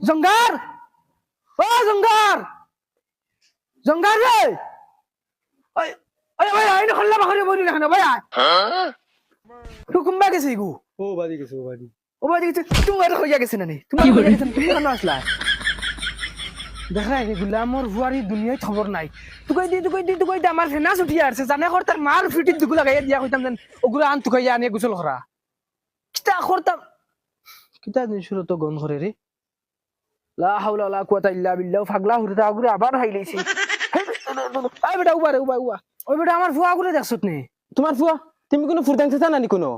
জঙ্গার ও জঙ্গার জঙ্গার রে ওই ওই ভাই আইন খল্লা বাখরে বলি না কেন ভাই তুই কুম্বা গেছিস গু ও বাড়ি গেছে ও বাড়ি ও ভাই গেছে তুমি আর হইয়া গেছে না নি তুমি হইয়া গেছে তুমি কেন আসলা দেখা রে গুলামর হুয়ারি দুনিয়ায় খবর নাই তুই আমার ফেনা ছুটি আসছে জানে কর তার মার ফিটি দুগু লাগাই দিয়া কইতাম জান ওগুলো আন তুই আনে গোসল করা কিতা করতাম কিতা জিনিসের তো গন করে রে লা হাওলা ওয়ালা কুওয়াতা ইল্লা বিল্লাহ পাগলা হুরতা আগুরে আবার হাইলাইছি আই বেটা উবা ওই বেটা আমার ফুয়া আগুরে দেখছত নি তোমার ফুয়া তুমি কোনো ফুরদাং চাচা নানি কোনো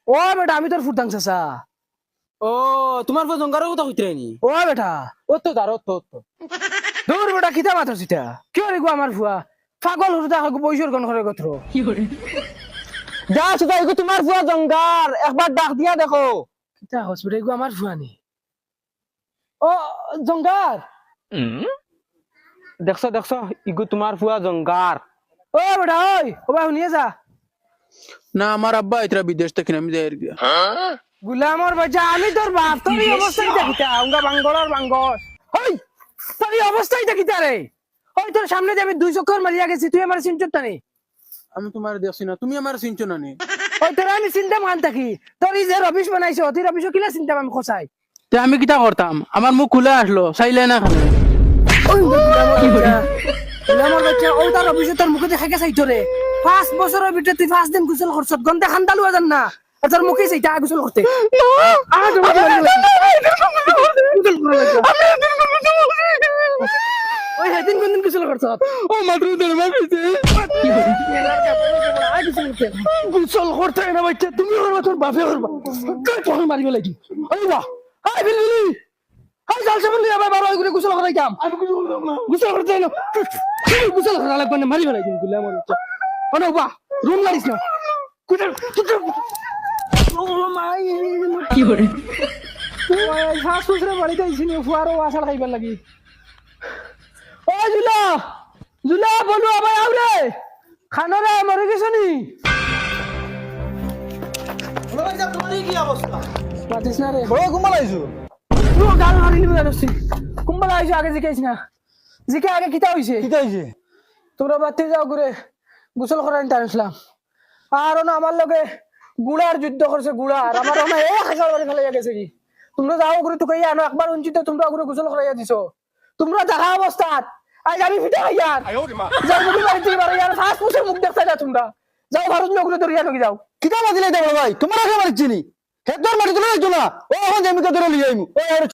ও বেটা আমি তোর ফুটাং চাচা ও তোমার ফুয়া জঙ্গারের কথা কইতে নি ও বেটা ও তো দাঁড়ো তো দূর বেটা কিতা মাথা সিটা কি রে গো আমার ফুয়া পাগল হুরতা হাগু পয়সর গন করে গত্র যা সুদা এগো তোমার ফুয়া জঙ্গার একবার ডাক দিয়া দেখো কিতা হসপিটাল গো আমার ফুয়া নি ও জঙ্গার দেখছো ইগো তোমার ফুয়া জঙ্গার ও বেটা ওই ও ভাই শুনিয়ে যা না আমার আব্বা এটা বিদেশ থেকে নামি যায় আর কি গুলামর বাচ্চা আমি তোর বাপ তোর এই অবস্থায় দেখিতা উঙ্গা বাঙ্গলর বাঙ্গল ওই তোর এই অবস্থায় দেখিতা রে ওই তোর সামনে যে আমি 2 চক্কর মারিয়া গেছি তুই আমার চিনচটা নেই আমি তোমার দেখছি না তুমি আমার চিনছো না নি ওই তোর আমি চিন্তা মান থাকি তোর এই যে রবিশ বানাইছো তুই রবিশ কিলা চিন্তা আমি খসাই তে আমি কিটা করতাম আমার মুখ খুলে আসলো চাইলে না খানে ওই গুলামর বাচ্চা ও তার রবিশ তোর মুখে দেখা গেছে তোরে 5 বছরের ভিতরে তুই 5 দিন গোসল করছত গন্ধে খান্দালু জান না আর তোর মুখে সেইটা গোসল করতে ওই হেদিন কোন দিন গোসল করছত ও মাত্র ধরে মারছে গোসল করতে না বাচ্চা তুমি করবা তোর বাপে করবা কাই তখন মারিব লাগি ওই বাহ হাই বিলবিলি হাই জাল সামনে লিয়া বাবা ওই করে গোসল করাই কাম আমি গোসল করতাম না গোসল করতে না গোসল করা লাগবে না মারিব লাগি গুলা আমার ওনা বাহ রুম লারিস না কুটা ও মাই কি করে ওই ফাস ফুসরে বাড়িতে আইছিনি ফুয়ারও আসার খাইবার লাগি ও জুলা জুলা বলু আবাই আউরে খানারে মরে গেছনি কি অবস্থা পাতিস না রে ও ঘুমাল আইছো তুই গাল মারিলি বুঝারছি কুম্বালা আইছো আগে জিকাইছ না জিকে আগে কিতা হইছে কি হইছে তোমরা বাতি যাও ঘুরে গোসল করার টাইম আসলাম আর না আমার লগে গুড়ার যুদ্ধ করছে গুড়ার আমার না এই হাজার বাড়ি ফেলে গেছে কি তোমরা যাও ঘুরে তো কইয়া আনো একবার উঞ্চিত তোমরা ঘুরে গোসল করাইয়া দিছো তোমরা দেখা অবস্থাত আজ আমি ফিটে হইয়ার যাও মুখে বাড়িতে বাড়ি আর ফাস্ট ফুসের মুখ দেখতে না তোমরা যাও ভারত নগরে দরিয়া নগি যাও কিটা বাদিলে দেব ভাই তোমার আগে মারিছিনি হেতর মারি তুলে যাইতো না ও এখন জমিকে ধরে লিয়ে আইমু ও